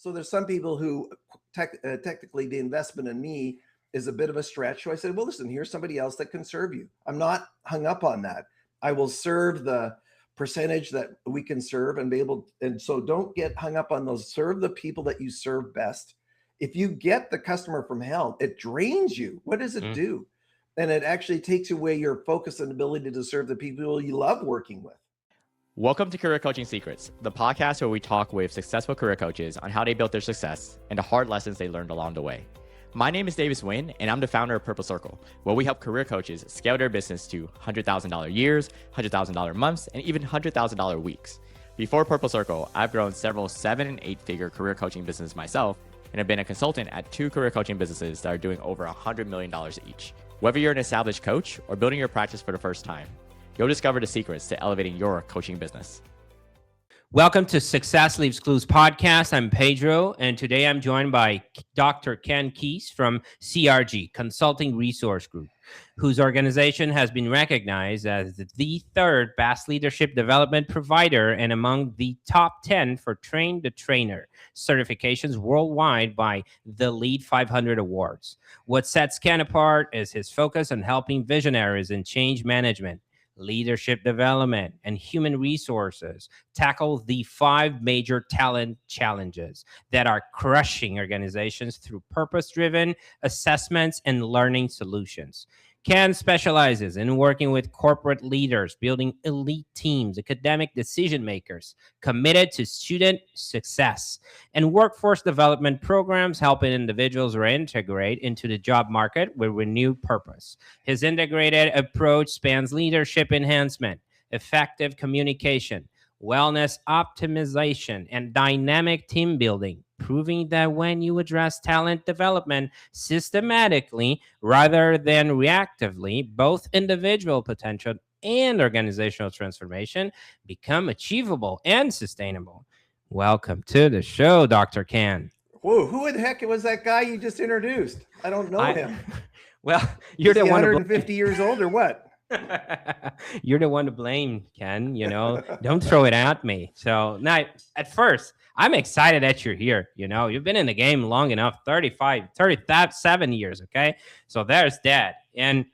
So there's some people who technically the investment in me is a bit of a stretch. So I said, well, listen, here's somebody else that can serve you. I'm not hung up on that. I will serve the percentage that we can serve and be able. And so don't get hung up on those. Serve the people that you serve best. If you get the customer from hell, it drains you. What does it do? And it actually takes away your focus and ability to serve the people you love working with. Welcome to Career Coaching Secrets, the podcast where we talk with successful career coaches on how they built their success and the hard lessons they learned along the way. My name is Davis Nguyen, and I'm the founder of Purple Circle, where we help career coaches scale their business to $100,000 years, $100,000 months, and even $100,000 weeks. Before Purple Circle, I've grown several 7- and 8-figure career coaching businesses myself, and have been a consultant at 2 career coaching businesses that are doing over $100 million each. Whether you're an established coach or building your practice for the first time, you'll discover the secrets to elevating your coaching business. Welcome to Success Leaves Clues podcast. I'm Pedro, and today I'm joined by Dr. Ken Keis from CRG, Consulting Resource Group, whose organization has been recognized as the third best leadership development provider and among the top 10 for Train the Trainer certifications worldwide by the Lead 500 Awards. What sets Ken apart is his focus on helping visionaries in change management, leadership development, and human resources tackle the 5 major talent challenges that are crushing organizations through purpose-driven assessments and learning solutions. Ken specializes in working with corporate leaders, building elite teams, academic decision makers committed to student success, and workforce development programs helping individuals reintegrate into the job market with renewed purpose. His integrated approach spans leadership enhancement, effective communication, wellness optimization, and dynamic team building, proving that when you address talent development systematically rather than reactively, both individual potential and organizational transformation become achievable and sustainable. Welcome to the show, Dr. Ken. Whoa, who the heck was that guy you just introduced? I don't know him. Well, you're the one 150 years old or what? You're the one to blame, Ken. Don't throw it at me. So now, at first, I'm excited that you're here. You've been in the game long enough, 37 years. Okay. So there's that. And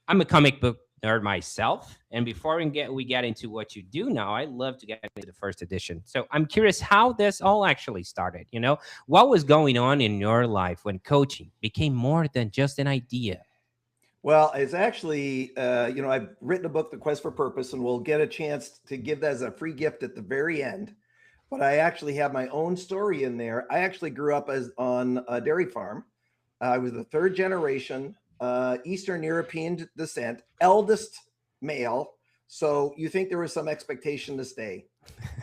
I'm a comic book nerd myself. And before we get into what you do now, I'd love to get into the first edition. So I'm curious how this all actually started. What was going on in your life when coaching became more than just an idea? Well, it's actually, I've written a book, The Quest for Purpose, and we'll get a chance to give that as a free gift at the very end. But I actually have my own story in there. I actually grew up on a dairy farm. I was the 3rd generation, Eastern European descent, eldest male. So you think there was some expectation to stay.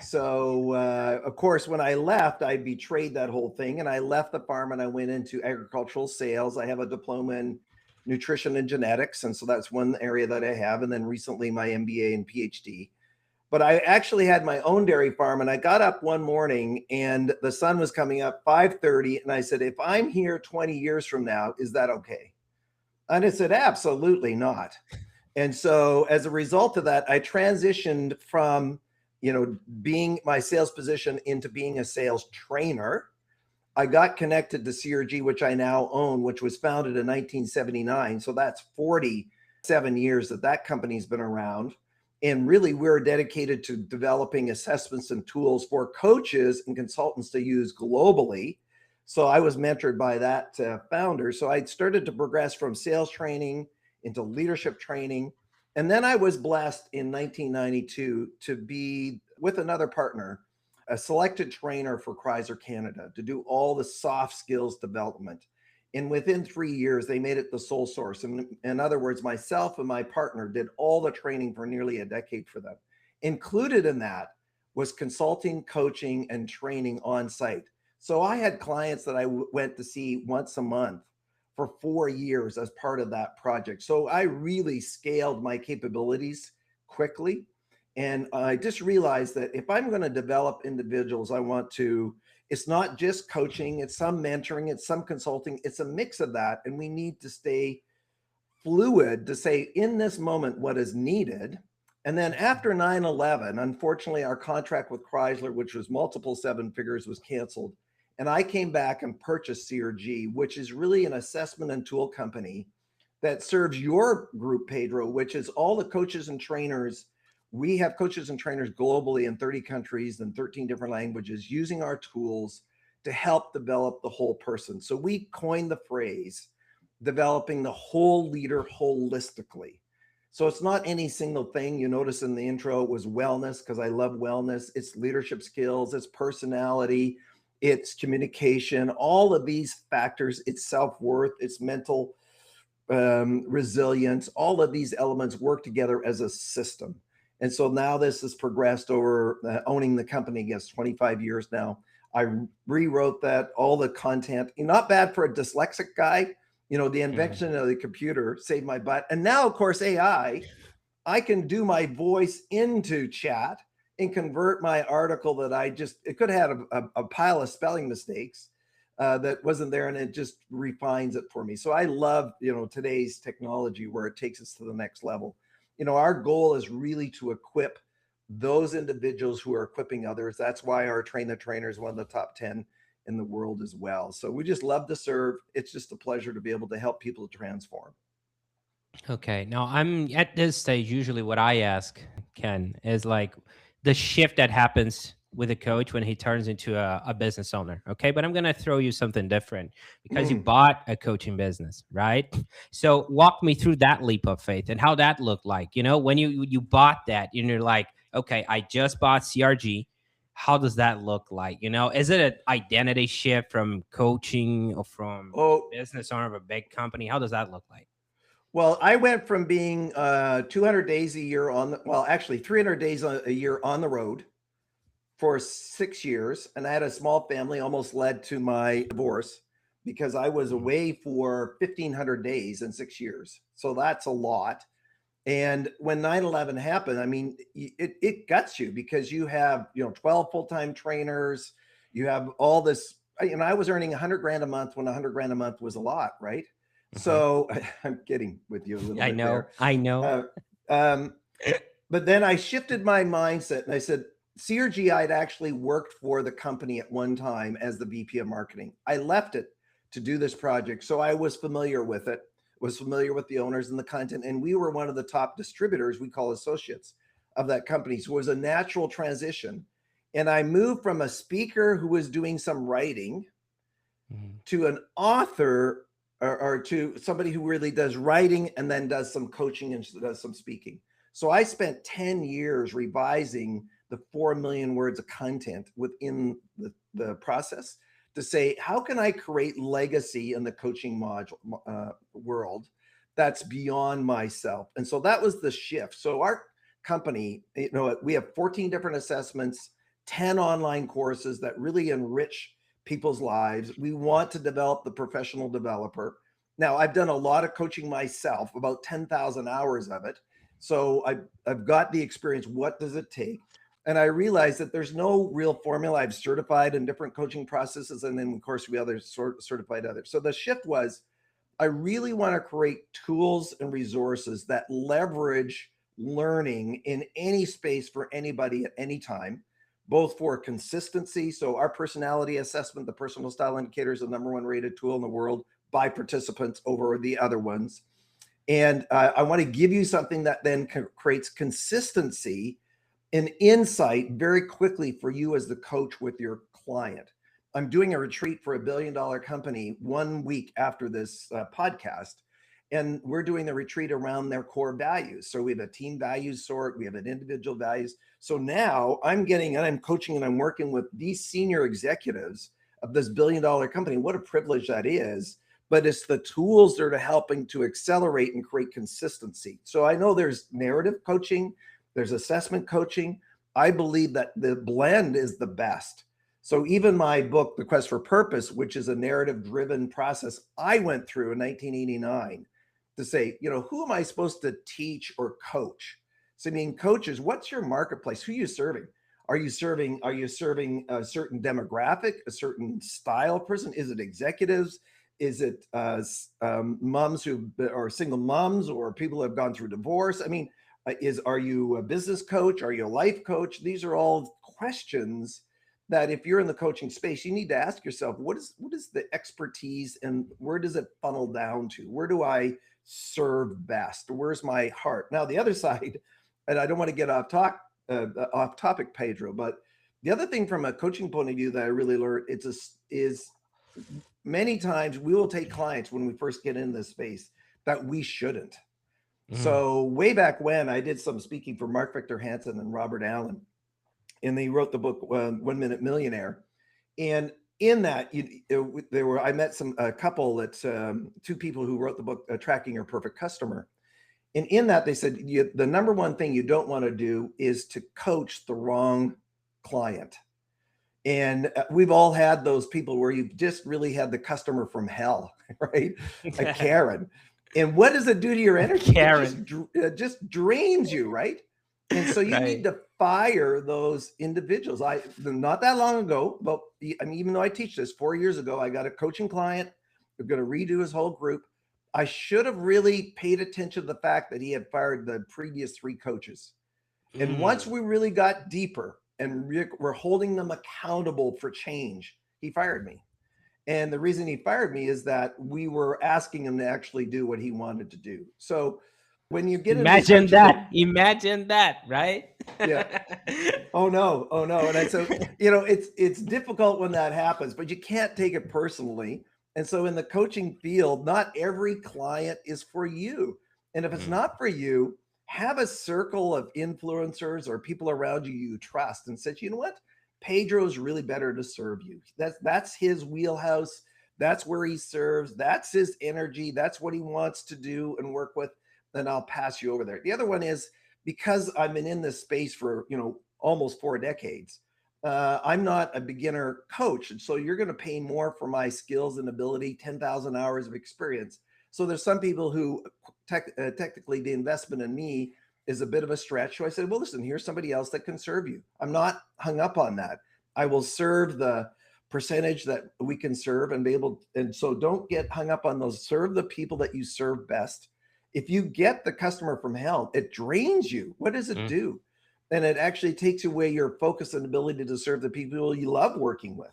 So, of course, when I left, I betrayed that whole thing. And I left the farm and I went into agricultural sales. I have a diploma in nutrition and genetics. And so that's one area that I have. And then recently my MBA and PhD. But I actually had my own dairy farm, and I got up one morning and the sun was coming up 5:30. And I said, if I'm here 20 years from now, is that okay? And it said, absolutely not. And so as a result of that, I transitioned from, being my sales position into being a sales trainer. I got connected to CRG, which I now own, which was founded in 1979. So that's 47 years that company's been around. And really, we're dedicated to developing assessments and tools for coaches and consultants to use globally. So I was mentored by that founder. So I started to progress from sales training into leadership training. And then I was blessed in 1992 to be with another partner, a selected trainer for Chrysler Canada, to do all the soft skills development. And within 3 years, they made it the sole source. And in other words, myself and my partner did all the training for nearly a decade for them. Included in that was consulting, coaching, and training on site. So I had clients that I went to see once a month for 4 years as part of that project. So I really scaled my capabilities quickly. And I just realized that if I'm going to develop individuals, it's not just coaching, it's some mentoring, it's some consulting, it's a mix of that. And we need to stay fluid to say in this moment what is needed. And then after 9/11, unfortunately, our contract with Chrysler, which was multiple 7 figures, was canceled. And I came back and purchased CRG, which is really an assessment and tool company that serves your group, Pedro, which is all the coaches and trainers. We have coaches and trainers globally in 30 countries and 13 different languages using our tools to help develop the whole person. So we coined the phrase, developing the whole leader holistically. So it's not any single thing. You notice in the intro it was wellness, because I love wellness. It's leadership skills, it's personality, it's communication, all of these factors, it's self-worth, it's mental resilience. All of these elements work together as a system. And so now this has progressed over owning the company, I guess, 25 years now. I rewrote that, all the content, not bad for a dyslexic guy. The invention of the computer saved my butt. And now, of course, AI, I can do my voice into chat and convert my article that it could have had a pile of spelling mistakes that wasn't there, and it just refines it for me. So I love, today's technology where it takes us to the next level. Our goal is really to equip those individuals who are equipping others. That's why our Train the Trainer is one of the top 10 in the world as well. So we just love to serve. It's just a pleasure to be able to help people transform. Okay. Now I'm at this stage, usually what I ask Ken is like the shift that happens with a coach when he turns into a business owner. Okay. But I'm going to throw you something different because you bought a coaching business, right? So walk me through that leap of faith and how that looked like, when you bought that and you're like, okay, I just bought CRG. How does that look like? Is it an identity shift from coaching or from business owner of a big company? How does that look like? Well, I went from being 200 days a year actually 300 days a year on the road for 6 years. And I had a small family, almost led to my divorce because I was away for 1,500 days in 6 years. So that's a lot. And when 9/11 happened, I mean, it guts you because you have, 12 full-time trainers, you have all this, I was earning 100 grand a month when 100 grand a month was a lot, right? So I'm getting with you a little bit there. I know. But then I shifted my mindset and I said, CRG, I'd actually worked for the company at one time as the VP of marketing. I left it to do this project. So I was familiar with it, was familiar with the owners and the content. And we were one of the top distributors, we call associates of that company. So it was a natural transition. And I moved from a speaker who was doing some writing to an author or to somebody who really does writing and then does some coaching and does some speaking. So I spent 10 years revising the 4 million words of content within the process to say, how can I create legacy in the coaching module world that's beyond myself? And so that was the shift. So our company, we have 14 different assessments, 10 online courses that really enrich people's lives. We want to develop the professional developer. Now, I've done a lot of coaching myself, about 10,000 hours of it. So I've got the experience. What does it take? And I realized that there's no real formula. I've certified in different coaching processes. And then, of course, we certified others. So the shift was, I really want to create tools and resources that leverage learning in any space for anybody at any time, both for consistency. So our personality assessment, the personal style indicator, is the #1 rated tool in the world by participants over the other ones. And I want to give you something that then creates consistency and insight very quickly for you as the coach with your client. I'm doing a retreat for $1 billion company 1 week after this podcast. And we're doing the retreat around their core values. So we have a team values sort, we have an individual values. So now I'm coaching and I'm working with these senior executives of this $1 billion company. What a privilege that is. But it's the tools that are helping to accelerate and create consistency. So I know there's narrative coaching, there's assessment coaching. I believe that the blend is the best. So even my book, The Quest for Purpose, which is a narrative-driven process I went through in 1989 to say, who am I supposed to teach or coach? So I mean, coaches, what's your marketplace? Who are you serving? Are you serving a certain demographic, a certain style person? Is it executives? Is it moms who are single moms or people who have gone through divorce? I mean, are you a business coach? Are you a life coach? These are all questions that if you're in the coaching space, you need to ask yourself, what is the expertise and where does it funnel down to? Where do I serve best? Where's my heart? Now, the other side, and I don't want to get off topic, Pedro, but the other thing from a coaching point of view that I really learned is many times we will take clients when we first get in this space that we shouldn't. So way back when I did some speaking for Mark Victor Hansen and Robert Allen, and they wrote the book 1 Minute Millionaire. And in that, I met a couple that two people who wrote the book Tracking Your Perfect Customer. And in that, they said the number one thing you don't want to do is to coach the wrong client. And we've all had those people where you've just really had the customer from hell, right? A Karen. And what does it do to your energy? Karen. It just drains you, right? And so you need to fire those individuals. Not that long ago, but I mean, even though I teach this 4 years ago, I got a coaching client. We're going to redo his whole group. I should have really paid attention to the fact that he had fired the previous 3 coaches. And once we really got deeper and we're holding them accountable for change, he fired me. And the reason he fired me is that we were asking him to actually do what he wanted to do. So when you get imagine that, right? Yeah. Oh no. And so, it's difficult when that happens, but you can't take it personally. And so in the coaching field, not every client is for you. And if it's not for you, have a circle of influencers or people around you trust and say, you know what? Pedro is really better to serve you. That's his wheelhouse. That's where he serves. That's his energy. That's what he wants to do and work with. Then I'll pass you over there. The other one is because I've been in this space for, almost 4 decades. I'm not a beginner coach. And so you're going to pay more for my skills and ability, 10,000 hours of experience. So there's some people who technically the investment in me is a bit of a stretch. So I said, well, listen, here's somebody else that can serve you. I'm not hung up on that. I will serve the percentage that we can serve and be able. And so don't get hung up on those. Serve the people that you serve best. If you get the customer from hell, it drains you. What does it do? And it actually takes away your focus and ability to serve the people you love working with.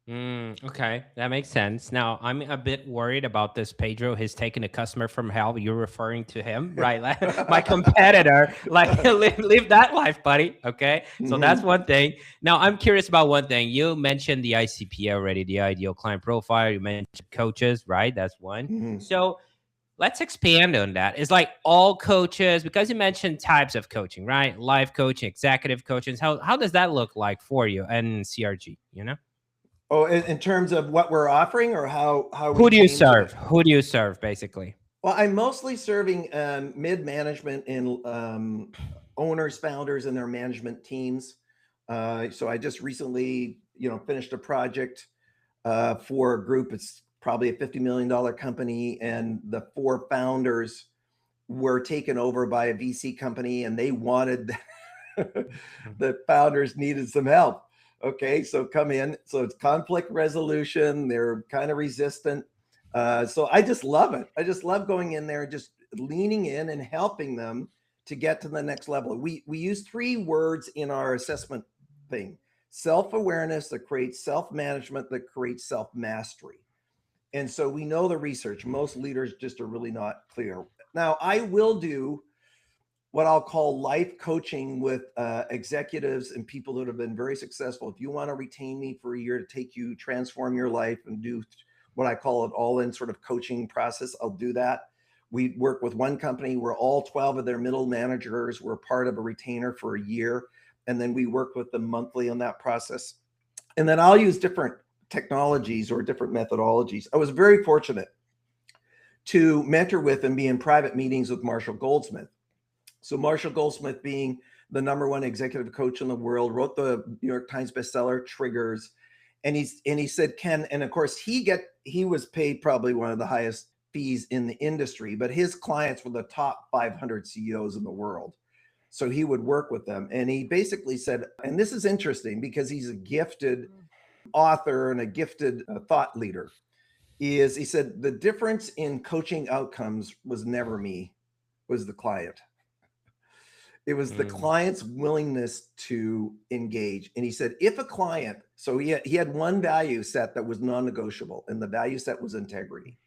Okay, that makes sense. Now, I'm a bit worried about this, Pedro. He's taking a customer from hell. You're referring to him, right? Like, my competitor. Like, live that life, buddy. Okay, so that's one thing. Now, I'm curious about one thing. You mentioned the ICP already, the ideal client profile. You mentioned coaches, right? That's one. So let's expand on that. It's like all coaches, because you mentioned types of coaching, right? Life coaching, executive coaching. How does that look like for you and CRG, Oh, in terms of what we're offering or how who do you serve? Who do you serve, basically? Well, I'm mostly serving mid-management and owners, founders, and their management teams. So I just recently, finished a project for a group. It's probably a $50 million company, and the 4 founders were taken over by a VC company, and they wanted the founders needed some help. Okay, so come in. So it's conflict resolution. They're kind of resistant. So I just love it. I just love going in there, just leaning in and helping them to get to the next level. We use 3 words in our assessment thing: self-awareness that creates self-management, that creates self-mastery. And so we know the research. Most leaders just are really not clear. Now, I will do what I'll call life coaching with executives and people that have been very successful. If you want to retain me for a year to take you, transform your life and do what I call an all-in sort of coaching process, I'll do that. We work with one company where all 12 of their middle managers were part of a retainer for a year. And then we work with them monthly on that process. And then I'll use different technologies or different methodologies. I was very fortunate to mentor with and be in private meetings with Marshall Goldsmith. So Marshall Goldsmith, being the #1 executive coach in the world, wrote the New York Times bestseller Triggers. And he said, Ken, and of course he was paid probably one of the highest fees in the industry, but his clients were the top 500 CEOs in the world. So he would work with them. And he basically said, and this is interesting because he's a gifted author and a gifted thought leader, he said, the difference in coaching outcomes was never me, was the client. It was the client's willingness to engage. And he said, if a client, so he had one value set that was non-negotiable, and the value set was integrity.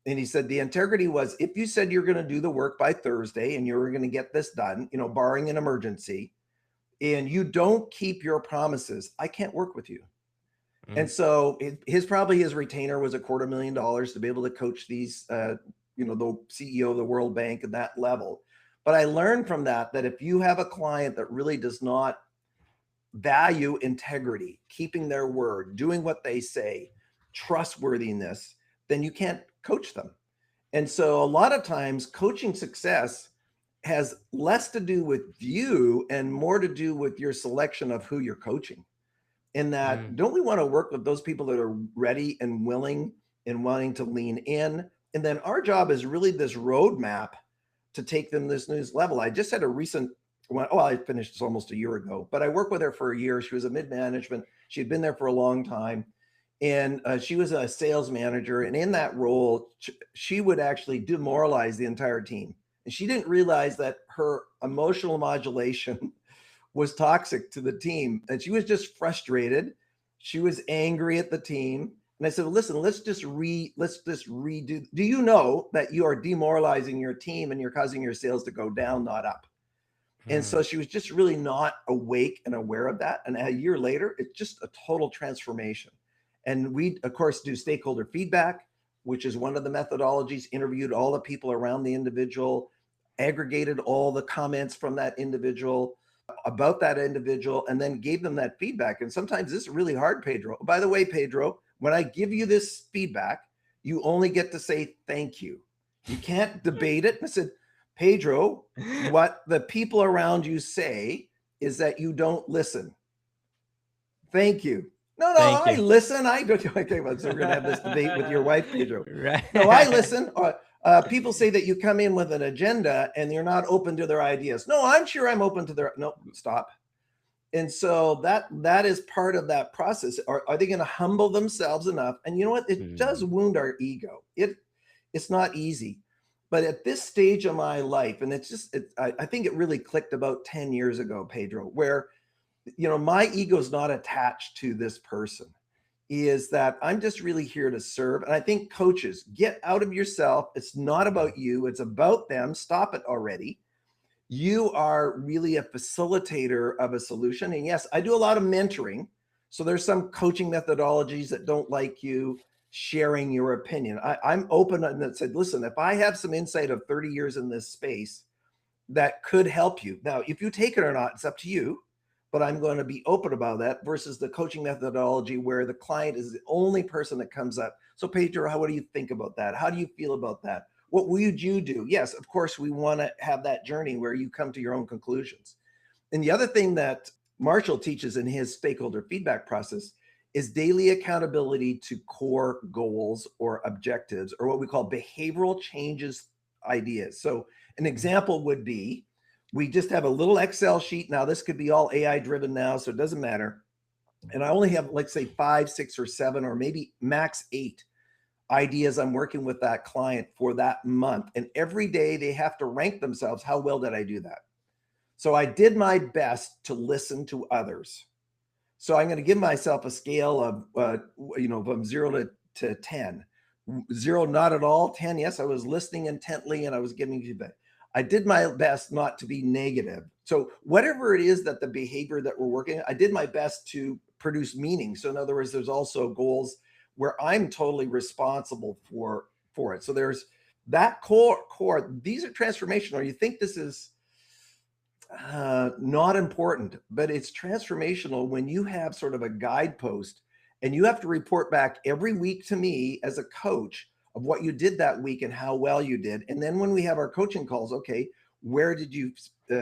And he said the integrity was, if you said you're going to do the work by Thursday and you're going to get this done, barring an emergency, and you don't keep your promises, I can't work with you. And so his retainer was $250,000 to be able to coach these, the CEO of the World Bank at that level. But I learned from that if you have a client that really does not value integrity, keeping their word, doing what they say, trustworthiness, then you can't coach them. And so a lot of times coaching success has less to do with you and more to do with your selection of who you're coaching. In that, don't we want to work with those people that are ready and willing and wanting to lean in? And then our job is really this roadmap to take them this next level. I just had a recent one. Oh, I finished this almost a year ago, but I worked with her for a year. She was a mid-management. She had been there for a long time. And she was a sales manager. And in that role, she would actually demoralize the entire team. And she didn't realize that her emotional modulation was toxic to the team. And she was just frustrated. She was angry at the team. And I said, well, listen, let's just redo. Do you know that you are demoralizing your team and you're causing your sales to go down, not up? And so she was just really not awake and aware of that. And a year later, it's just a total transformation. And we, of course, do stakeholder feedback, which is one of the methodologies, interviewed all the people around the individual, aggregated all the comments from that individual about that individual, and then gave them that feedback. And sometimes this is really hard, Pedro. By the way, Pedro, when I give you this feedback, you only get to say thank you. You can't debate it. I said, Pedro, what the people around you say is that you don't listen. Thank you. No, I listen. I don't. Okay, well, so we're gonna have this debate with your wife, Pedro. Right. No, I listen. People say that you come in with an agenda and you're not open to their ideas. No, I'm sure I'm open to their. No, stop. And so that is part of that process. Are they going to humble themselves enough? And you know what? It does wound our ego. It's not easy. But at this stage of my life, and I think it really clicked about 10 years ago, Pedro, where my ego is not attached to this person, is that I'm just really here to serve. And I think coaches, get out of yourself. It's not about you. It's about them. Stop it already. You are really a facilitator of a solution. And yes, I do a lot of mentoring. So there's some coaching methodologies that don't like you sharing your opinion. I'm open and said, listen, if I have some insight of 30 years in this space that could help you. Now, if you take it or not, it's up to you. But I'm going to be open about that versus the coaching methodology where the client is the only person that comes up. So Pedro, what do you think about that? How do you feel about that? What would you do? Yes, of course, we want to have that journey where you come to your own conclusions. And the other thing that Marshall teaches in his stakeholder feedback process is daily accountability to core goals or objectives, or what we call behavioral changes ideas. So an example would be, we just have a little Excel sheet. Now, this could be all AI driven now, so it doesn't matter. And I only have, let's say, 5, 6, or 7, or maybe max 8 ideas I'm working with that client for that month. And every day they have to rank themselves. How well did I do that? So I did my best to listen to others. So I'm going to give myself a scale of, from 0 to 10. 0, not at all. 10, yes, I was listening intently and I was giving feedback. I did my best not to be negative. So whatever it is that the behavior that we're working, I did my best to produce meaning. So in other words, there's also goals where I'm totally responsible for it. So there's that core. These are transformational. You think this is not important, but it's transformational when you have sort of a guidepost and you have to report back every week to me as a coach of what you did that week and how well you did. And then when we have our coaching calls, okay, where did you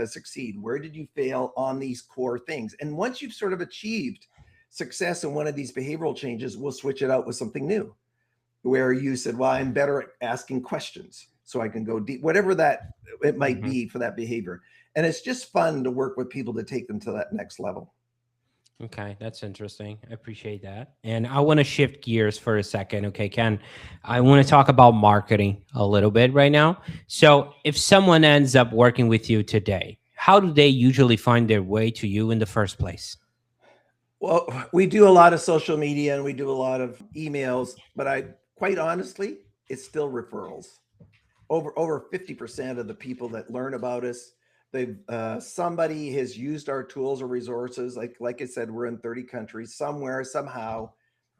succeed? Where did you fail on these core things? And once you've sort of achieved success in one of these behavioral changes, we'll switch it out with something new where you said, well, I'm better at asking questions so I can go deep, whatever that it might be for that behavior. And it's just fun to work with people to take them to that next level. Okay, that's interesting. I appreciate that. And I want to shift gears for a second. Okay, Ken, I want to talk about marketing a little bit right now. So if someone ends up working with you today, how do they usually find their way to you in the first place? Well, we do a lot of social media and we do a lot of emails, but quite honestly, it's still referrals. Over 50% of the people that learn about us, they've somebody has used our tools or resources. Like I said, we're in 30 countries somewhere, somehow,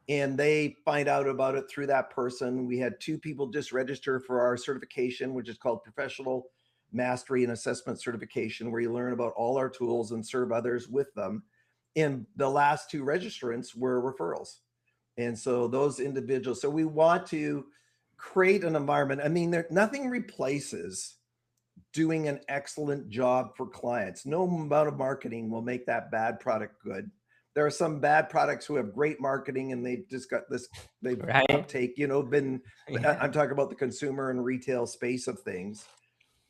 and they find out about it through that person. We had 2 people just register for our certification, which is called Professional Mastery and Assessment Certification, where you learn about all our tools and serve others with them. And the last 2 registrants were referrals. And so those individuals, so we want to create an environment. I mean, nothing replaces doing an excellent job for clients. No amount of marketing will make that bad product good. There are some bad products who have great marketing and they've just got this, they've Right. uptake, been, Yeah. I'm talking about the consumer and retail space of things.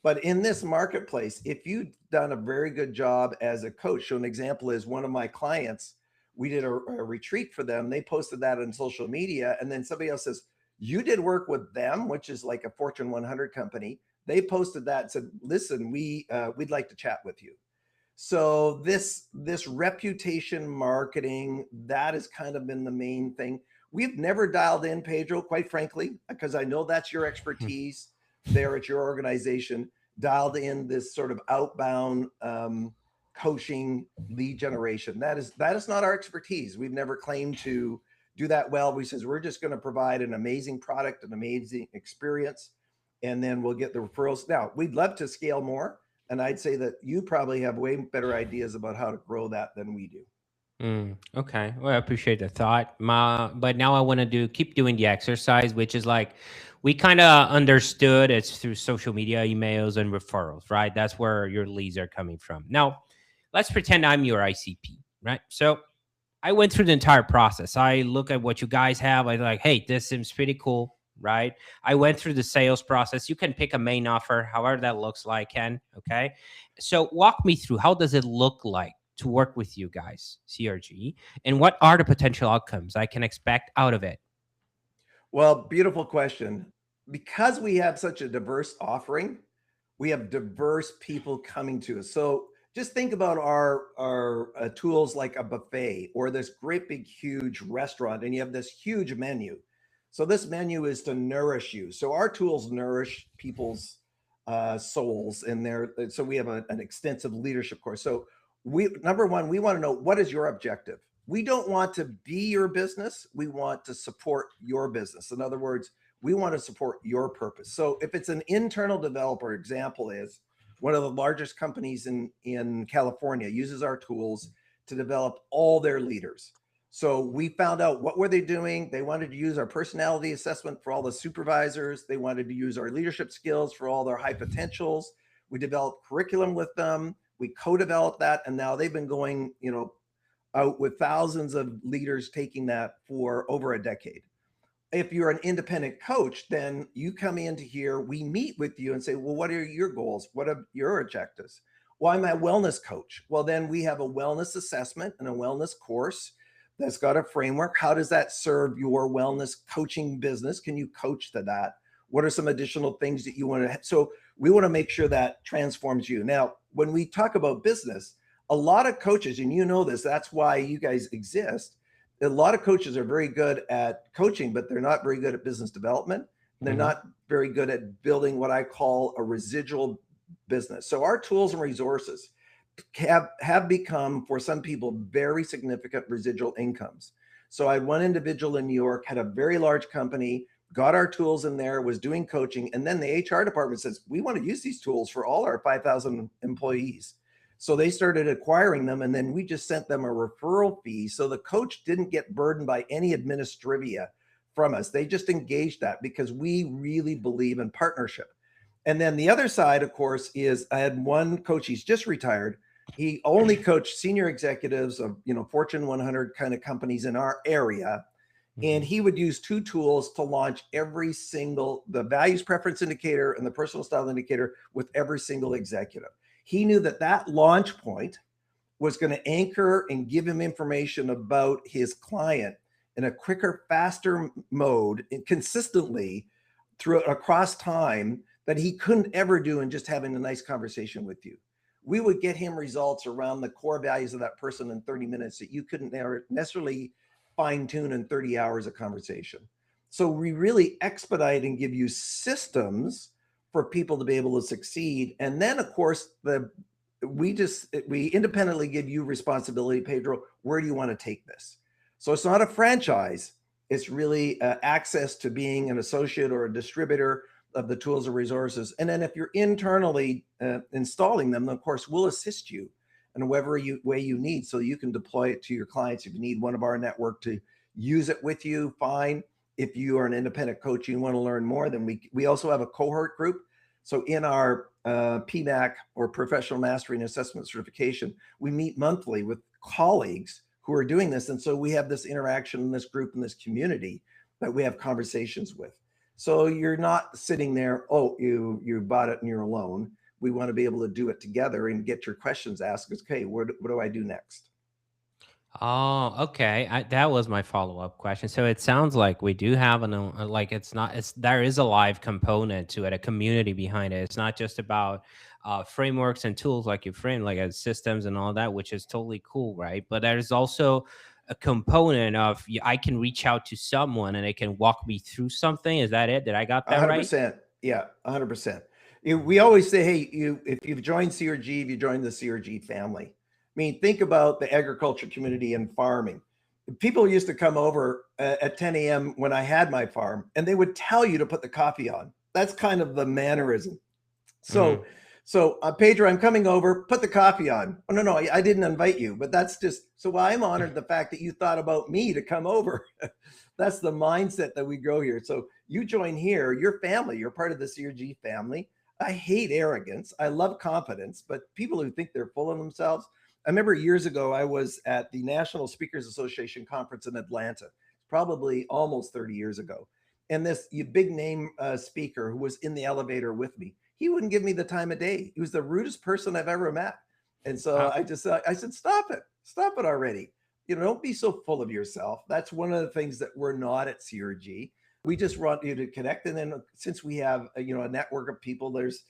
But in this marketplace, if you've done a very good job as a coach, so an example is one of my clients, we did a retreat for them. They posted that on social media. And then somebody else says, you did work with them, which is like a Fortune 100 company. They posted that and said, listen, we'd like to chat with you. So this reputation marketing, that has kind of been the main thing. We've never dialed in, Pedro, quite frankly, because I know that's your expertise there at your organization, dialed in this sort of outbound coaching lead generation. That is not our expertise. We've never claimed to do that well. We says we're just going to provide an amazing product, an amazing experience, and then we'll get the referrals. Now, we'd love to scale more. And I'd say that you probably have way better ideas about how to grow that than we do. Okay. Well, I appreciate the thought. But now I want to keep doing the exercise, which is like we kind of understood it's through social media, emails, and referrals, right? That's where your leads are coming from. Now, let's pretend I'm your ICP, right? So I went through the entire process. I look at what you guys have. I like, hey, this seems pretty cool, right? I went through the sales process. You can pick a main offer, however that looks like, Ken. Okay. So walk me through, how does it look like to work with you guys, CRG, and what are the potential outcomes I can expect out of it? Well, beautiful question. Because we have such a diverse offering, we have diverse people coming to us. So just think about our tools like a buffet or this great big huge restaurant, and you have this huge menu. So this menu is to nourish you. So our tools nourish people's souls, and so we have an extensive leadership course. So number one, we want to know, what is your objective? We don't want to be your business. We want to support your business. In other words, we want to support your purpose. So if it's an internal developer, example is one of the largest companies in California uses our tools to develop all their leaders. So we found out what were they doing. They wanted to use our personality assessment for all the supervisors. They wanted to use our leadership skills for all their high potentials. We developed curriculum with them. We co-developed that. And now they've been going, out with thousands of leaders taking that for over a decade. If you're an independent coach, then you come into here, we meet with you and say, well, what are your goals? What are your objectives? Well, I'm a wellness coach. Well, then we have a wellness assessment and a wellness course that's got a framework. How does that serve your wellness coaching business? Can you coach to that? What are some additional things that you want to? So we want to make sure that transforms you. Now, when we talk about business, a lot of coaches, and you know this, that's why you guys exist. A lot of coaches are very good at coaching, but they're not very good at business development. And they're not very good at building what I call a residual business. So our tools and resources have become, for some people, very significant residual incomes. So I had one individual in New York, had a very large company, got our tools in there, was doing coaching. And then the HR department says, we want to use these tools for all our 5,000 employees. So they started acquiring them, and then we just sent them a referral fee. So the coach didn't get burdened by any administrivia from us. They just engaged that because we really believe in partnership. And then the other side, of course, is I had one coach, he's just retired. He only coached senior executives of, Fortune 100 kind of companies in our area. And he would use 2 tools to launch the values preference indicator and the personal style indicator with every single executive. He knew that launch point was going to anchor and give him information about his client in a quicker, faster mode and consistently across time that he couldn't ever do in just having a nice conversation with you. we would get him results around the core values of that person in 30 minutes that you couldn't necessarily fine tune in 30 hours of conversation. So we really expedite and give you systems for people to be able to succeed. And then of course, we independently give you responsibility, Pedro. Where do you want to take this? So it's not a franchise. It's really access to being an associate or a distributor of the tools and resources. And then if you're internally installing them, then of course, we'll assist you in whatever way you need so you can deploy it to your clients. If you need one of our network to use it with you, fine. If you are an independent coach and you want to learn more, then we also have a cohort group. So in our PMAC, or Professional Mastery and Assessment Certification, we meet monthly with colleagues who are doing this. And so we have this interaction in this group, in this community that we have conversations with. So you're not sitting there, oh, you bought it and you're alone. We want to be able to do it together and get your questions asked. Okay, what do I do next? Oh, okay. That was my follow-up question. So it sounds like we do have like there is a live component to it, a community behind it. It's not just about frameworks and tools like you framed, like as systems and all that, which is totally cool, right? But there's also a component of I can reach out to someone and they can walk me through something. Is that it? Did I got that right? 100%. Yeah, 100%. We always say, hey, if you've joined CRG, if you joined the CRG family, I mean, think about the agriculture community and farming. People used to come over at 10 a.m. when I had my farm, and they would tell you to put the coffee on. That's kind of the mannerism. So, Pedro, I'm coming over, put the coffee on. Oh, no, I didn't invite you, but that's just, so I'm honored the fact that you thought about me to come over. That's the mindset that we grow here. So you join here, your family, you're part of the CRG family. I hate arrogance. I love confidence, but people who think they're full of themselves. I remember years ago, I was at the National Speakers Association conference in Atlanta, probably almost 30 years ago. And this big name speaker who was in the elevator with me, he wouldn't give me the time of day. He was the rudest person I've ever met. And so I said, stop it already. Don't be so full of yourself. That's one of the things that we're not at CRG. We just want you to connect. And then since we have, a network of people, there's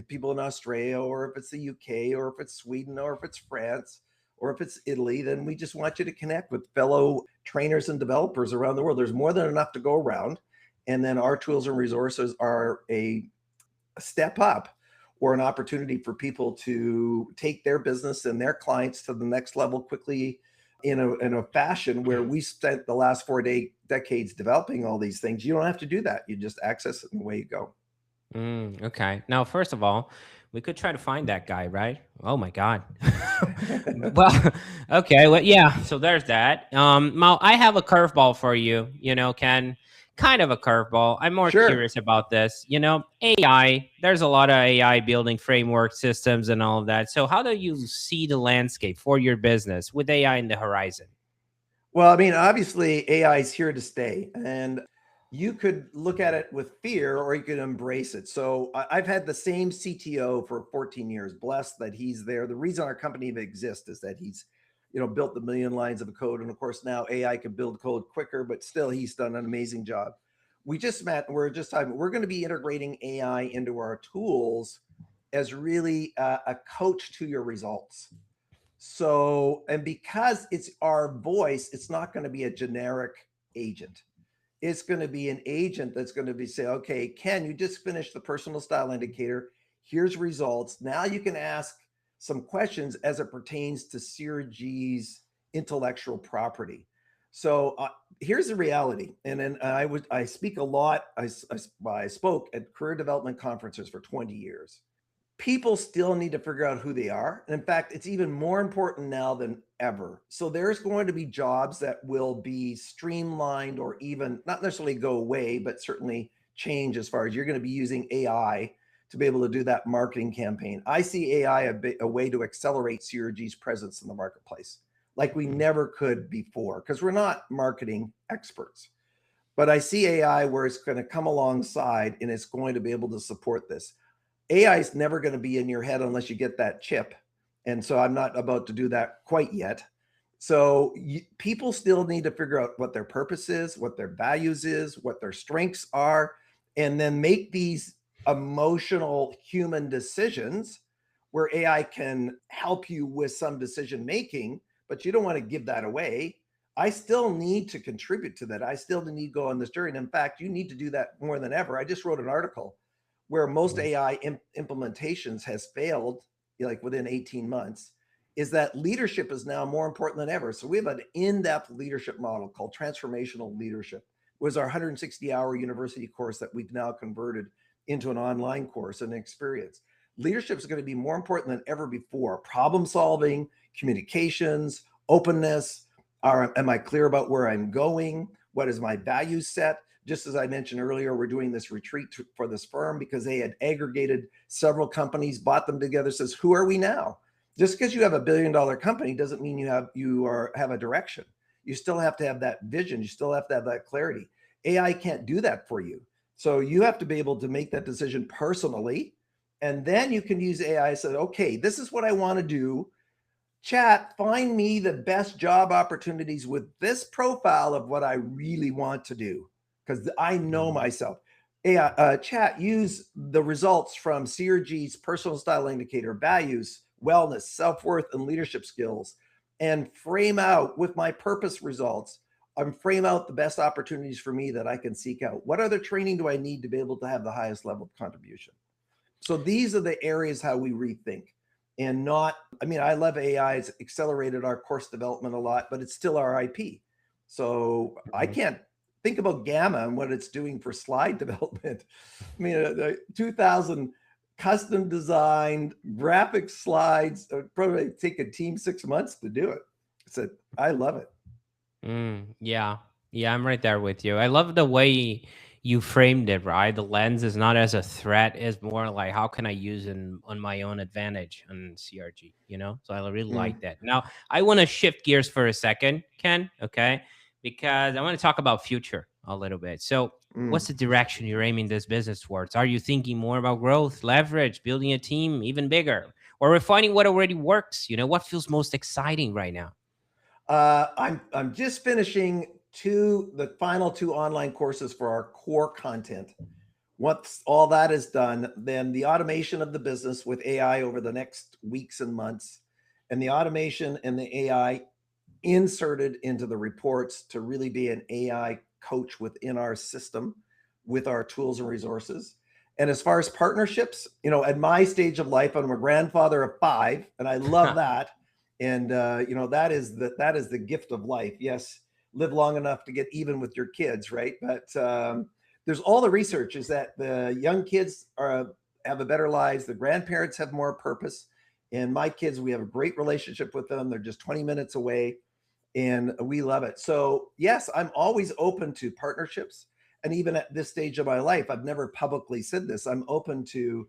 people in Australia, or if it's the UK, or if it's Sweden, or if it's France, or if it's Italy, then we just want you to connect with fellow trainers and developers around the world. There's more than enough to go around. And then our tools and resources are a step up, or an opportunity for people to take their business and their clients to the next level quickly in a fashion where we spent the last 4 decades developing all these things. You don't have to do that. You just access it and away you go. Okay. Now, first of all, we could try to find that guy, right? Oh my God. Well, okay. Well, yeah. So there's that. Mal, I have a curveball for you, Ken. Kind of a curveball. I'm more curious about this. AI, there's a lot of AI building framework systems and all of that. So how do you see the landscape for your business with AI in the horizon? Well, I mean, obviously AI is here to stay, and you could look at it with fear or you could embrace it. So I've had the same CTO for 14 years, blessed that he's there. The reason our company exists is that he's built the million lines of code. And of course, now AI can build code quicker, but still he's done an amazing job. We just met, we're going to be integrating AI into our tools as really a coach to your results. So, and because it's our voice, it's not going to be a generic agent. It's going to be an agent that's going to say, okay, Ken, you just finished the personal style indicator. Here's results. Now you can ask some questions as it pertains to CRG's intellectual property. So here's the reality. And then I speak a lot. I spoke at career development conferences for 20 years. People still need to figure out who they are. And in fact, it's even more important now than ever. So there's going to be jobs that will be streamlined, or even not necessarily go away, but certainly change, as far as you're going to be using AI to be able to do that marketing campaign. I see AI a way to accelerate CRG's presence in the marketplace like we never could before, because we're not marketing experts. But I see AI where it's going to come alongside and it's going to be able to support this. AI is never going to be in your head unless you get that chip. And so I'm not about to do that quite yet. So people still need to figure out what their purpose is, what their values is, what their strengths are, and then make these emotional human decisions where AI can help you with some decision making, but you don't want to give that away. I still need to contribute to that. I still need to go on this journey. And in fact, you need to do that more than ever. I just wrote an article where most AI implementations has failed, like within 18 months, is that leadership is now more important than ever. So we have an in-depth leadership model called transformational leadership. It was our 160-hour university course that we've now converted into an online course and experience. Leadership is going to be more important than ever before. Problem solving, communications, openness. Am I clear about where I'm going? What is my value set? Just as I mentioned earlier, we're doing this retreat for this firm because they had aggregated several companies, bought them together, says, who are we now? Just because you have $1 billion company doesn't mean you have a direction. You still have to have that vision. You still have to have that clarity. AI can't do that for you. So you have to be able to make that decision personally. And then you can use AI and say, okay, this is what I want to do. Chat, find me the best job opportunities with this profile of what I really want to do, because I know myself. AI, chat, use the results from CRG's personal style indicator, values, wellness, self-worth, and leadership skills, and frame out with my purpose results. Frame out the best opportunities for me that I can seek out. What other training do I need to be able to have the highest level of contribution? So these are the areas how we rethink. And not, I mean, I love AI. It's accelerated our course development a lot, but it's still our IP. So I can't think about Gamma and what it's doing for slide development. I mean, the 2000 custom designed graphic slides, probably take a team 6 months to do it. So I love it. Yeah. Yeah, I'm right there with you. I love the way you framed it, right? The lens is not as a threat, is more like how can I use it on my own advantage on CRG, you know? So I really like that. Now, I want to shift gears for a second, Ken, okay? Because I want to talk about future a little bit. So what's the direction you're aiming this business towards? Are you thinking more about growth, leverage, building a team even bigger, or refining what already works? You know, what feels most exciting right now? I'm just finishing the final 2 online courses for our core content. Once all that is done, then the automation of the business with AI over the next weeks and months, and the automation and the AI inserted into the reports to really be an AI coach within our system with our tools and resources. And as far as partnerships, at my stage of life, I'm a grandfather of 5, and I love that. And that is the gift of life. Yes, live long enough to get even with your kids, right? But there's all the research is that the young kids have a better lives. The grandparents have more purpose. And my kids, we have a great relationship with them. They're just 20 minutes away, and we love it. So yes, I'm always open to partnerships. And even at this stage of my life, I've never publicly said this. I'm open to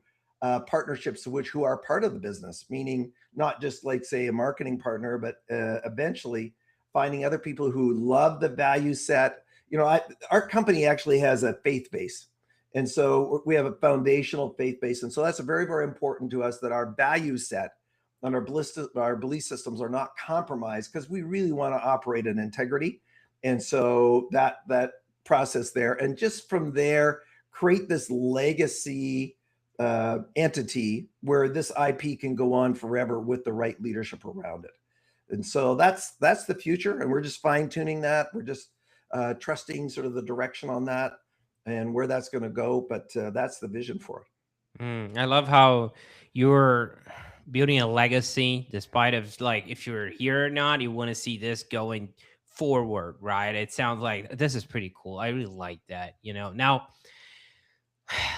partnerships who are part of the business, meaning not just like say a marketing partner, but eventually finding other people who love the value set. Our company actually has a faith base. And so we have a foundational faith base. And so that's very, very important to us that our value set and our belief systems are not compromised, because we really want to operate in integrity. And so that process there, and just from there, create this legacy entity where this IP can go on forever with the right leadership around it. And so that's the future, and we're just fine tuning that. We're just trusting sort of the direction on that and where that's going to go. But that's the vision for it. I love how you're building a legacy, despite of like if you're here or not, you want to see this going forward, right? It sounds like this is pretty cool. I really like that. Now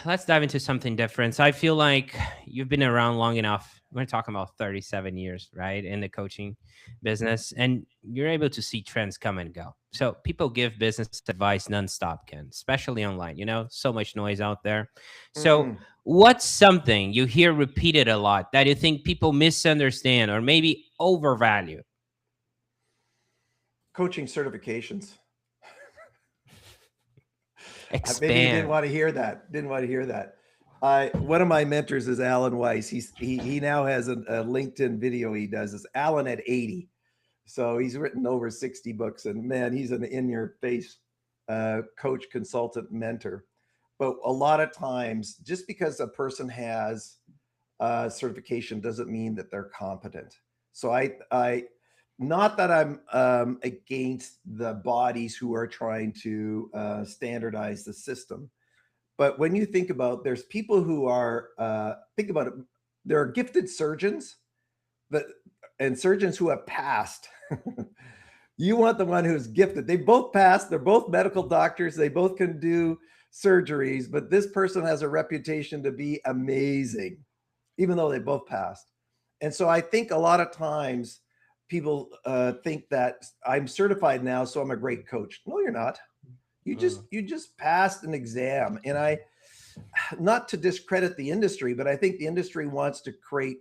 let's dive into something different. So I feel like you've been around long enough. We're talking about 37 years, right, in the coaching business, and you're able to see trends come and go. So people give business advice nonstop, Ken, especially online. So much noise out there. So what's something you hear repeated a lot that you think people misunderstand or maybe overvalue? Coaching certifications. Expand. Maybe you didn't want to hear that. One of my mentors is Alan Weiss. He now has a LinkedIn video he does. It's Alan at 80. So he's written over 60 books, and man, he's an in-your-face coach, consultant, mentor. But a lot of times, just because a person has certification doesn't mean that they're competent. So I not that I'm against the bodies who are trying to standardize the system, but when you think about, there's people who are think about it, there are gifted surgeons that and surgeons who have passed. You want the one who's gifted. They both passed. They're both medical doctors. They both can do surgeries, but this person has a reputation to be amazing, even though they both passed. And so I think a lot of times people think that I'm certified now, so I'm a great coach. No, you're not. You just passed an exam. And I, not to discredit the industry, but I think the industry wants to create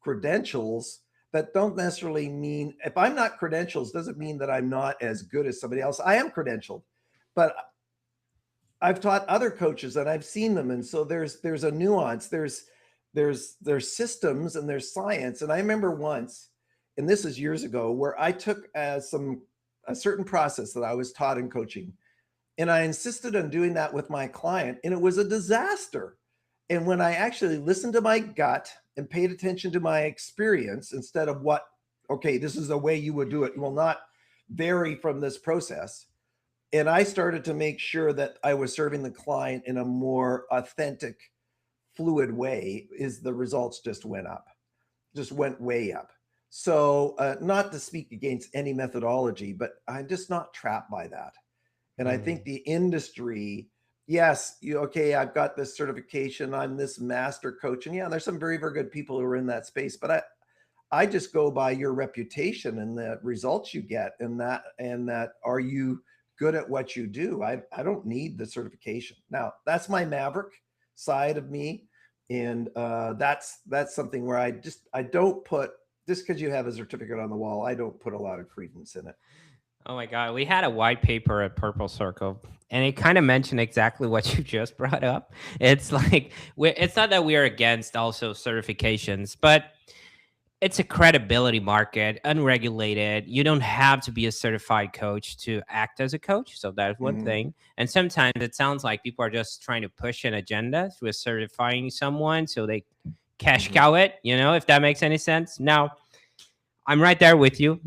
credentials that don't necessarily mean, if I'm not credentials, doesn't mean that I'm not as good as somebody else. I am credentialed, but I've taught other coaches and I've seen them. And so there's a nuance, there's systems and there's science. And I remember once, and this is years ago, where I took a certain process that I was taught in coaching, and I insisted on doing that with my client, and it was a disaster. And when I actually listened to my gut and paid attention to my experience instead of what, okay, this is the way you would do it, you will not vary from this process. And I started to make sure that I was serving the client in a more authentic, fluid way, is the results just went up, just went way up. So not to speak against any methodology, but I'm just not trapped by that. And I think the industry, yes, okay, I've got this certification, I'm this master coach. And yeah, there's some very, very good people who are in that space, but I just go by your reputation and the results you get, and that are you good at what you do? I don't need the certification. Now, that's my maverick side of me. And that's something where I don't put, just because you have a certificate on the wall, I don't put a lot of credence in it. Oh my God. We had a white paper at Purple Circle, and it kind of mentioned exactly what you just brought up. It's like, it's not that we are against also certifications, but it's a credibility market, unregulated. You don't have to be a certified coach to act as a coach. So that's one thing. And sometimes it sounds like people are just trying to push an agenda through certifying someone so they cash cow it, if that makes any sense. Now, I'm right there with you.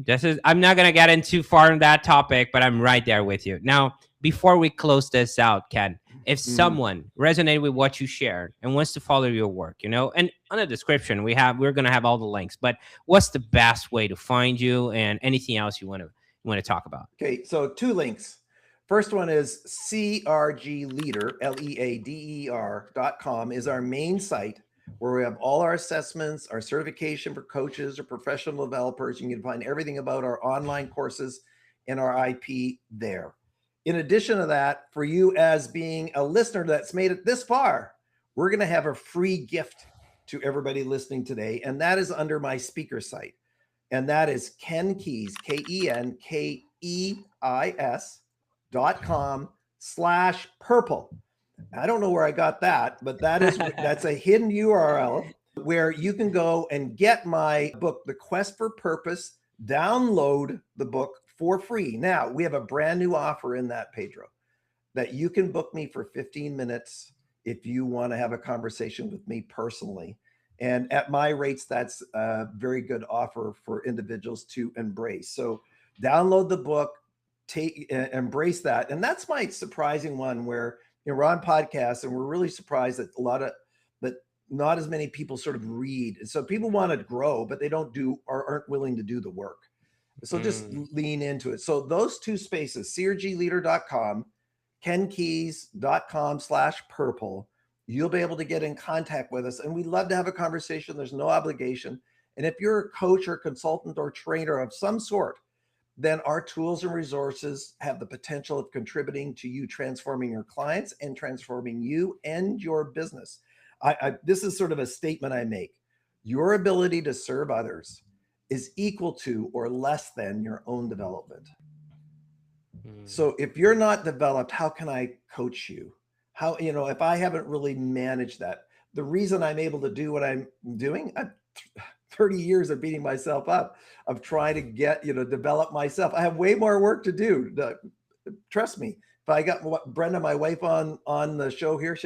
I'm not going to get in too far on that topic, but I'm right there with you. Now, before we close this out, Ken, if someone resonated with what you shared and wants to follow your work, and on the description, we're going to have all the links, but what's the best way to find you and anything else you want to talk about? Okay. So 2 links. First one is CRGleader, LEADER.com is our main site, where we have all our assessments, our certification for coaches or professional developers. You can find everything about our online courses and our IP there. In addition to that, for you as being a listener that's made it this far, we're going to have a free gift to everybody listening today. And that is under my speaker site. And that is Ken Keis, KenKeis.com/purple. I don't know where I got that, but that's a hidden URL where you can go and get my book, The Quest for Purpose. Download the book for free. Now, we have a brand new offer in that, Pedro, that you can book me for 15 minutes if you want to have a conversation with me personally. And at my rates, that's a very good offer for individuals to embrace. So download the book, embrace that. And that's my surprising one, where we're on podcasts and we're really surprised that not as many people sort of read. And so people want to grow, but they don't do or aren't willing to do the work. So just lean into it. So those 2 spaces, crgleader.com, kenkeis.com/purple, you'll be able to get in contact with us. And we'd love to have a conversation. There's no obligation. And if you're a coach or consultant or trainer of some sort, then our tools and resources have the potential of contributing to you transforming your clients and transforming you and your business. This is sort of a statement I make. Your ability to serve others is equal to or less than your own development. So if you're not developed, how can I coach you? How, if I haven't really managed that, the reason I'm able to do what I'm doing, 30 years of beating myself up, of trying to get, develop myself. I have way more work to do. Trust me. If I got Brenda, my wife, on the show here,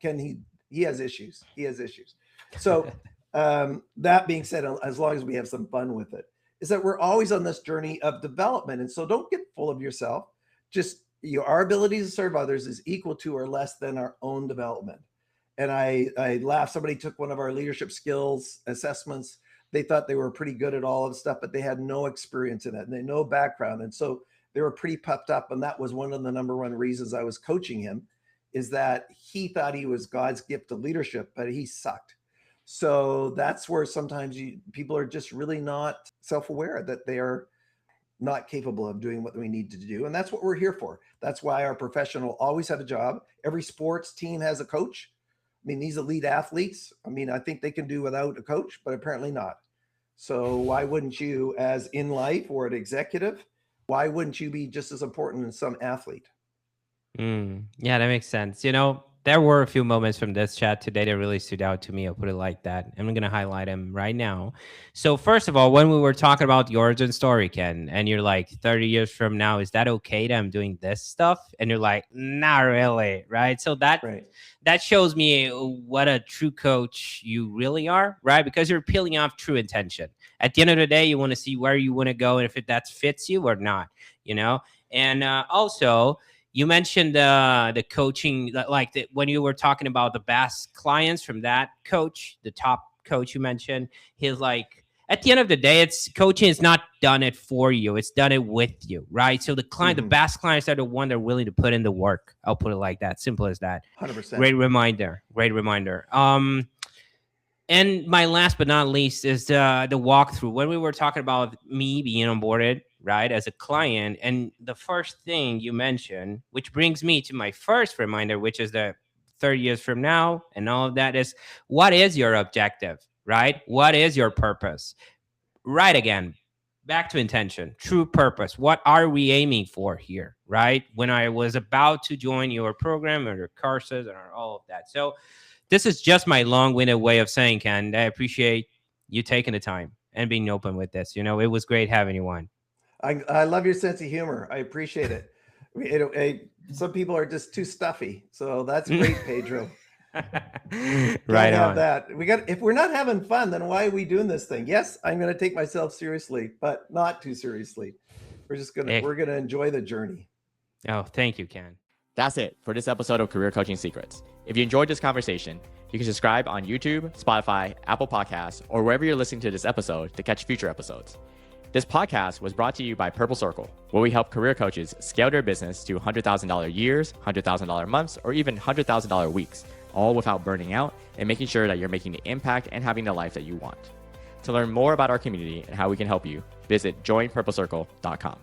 Ken, he has issues. He has issues. So That being said, as long as we have some fun with it, is that we're always on this journey of development. And so don't get full of yourself. Just our ability to serve others is equal to or less than our own development. And I laughed. Somebody took one of our leadership skills assessments. They thought they were pretty good at all of the stuff, but they had no experience in it and they no background. And so they were pretty puffed up. And that was one of the number one reasons I was coaching him, is that he thought he was God's gift to leadership, but he sucked. So that's where sometimes people are just really not self-aware that they are not capable of doing what we need to do. And that's what we're here for. That's why our professional always have a job. Every sports team has a coach. I mean, these elite athletes, I mean, I think they can do without a coach, but apparently not. So why wouldn't you, as in life or an executive, why wouldn't you be just as important as some athlete? Yeah, that makes sense. There were a few moments from this chat today that really stood out to me. I'll put it like that. I'm going to highlight them right now. So first of all, when we were talking about the origin story, Ken, and you're like, 30 years from now, is that okay that I'm doing this stuff? And you're like, not really, right? So that shows me what a true coach you really are, right? Because you're peeling off true intention. At the end of the day, you want to see where you want to go and if that fits you or not, And also, you mentioned the coaching, when you were talking about the best clients from that coach, the top coach you mentioned, he's like, at the end of the day, coaching is not done it for you. It's done it with you, right? So the best clients are the one that are willing to put in the work. I'll put it like that. Simple as that. 100%. Great reminder. And my last but not least is the walkthrough. When we were talking about me being onboarded, right, as a client, and the first thing you mentioned, which brings me to my first reminder, which is the 30 years from now and all of that, is what is your objective, right? What is your purpose? Right, again, back to intention, true purpose. What are we aiming for here, right? When I was about to join your program or your courses and all of that. So this is just my long-winded way of saying, Ken, I appreciate you taking the time and being open with this. It was great having you on. I love your sense of humor. I appreciate it. Some people are just too stuffy. So that's great, Pedro. Right on. That. If we're not having fun, then why are we doing this thing? Yes, I'm going to take myself seriously, but not too seriously. We're going to enjoy the journey. Oh, thank you, Ken. That's it for this episode of Career Coaching Secrets. If you enjoyed this conversation, you can subscribe on YouTube, Spotify, Apple Podcasts, or wherever you're listening to this episode to catch future episodes. This podcast was brought to you by Purple Circle, where we help career coaches scale their business to $100,000 years, $100,000 months, or even $100,000 weeks, all without burning out and making sure that you're making the impact and having the life that you want. To learn more about our community and how we can help you, visit joinpurplecircle.com.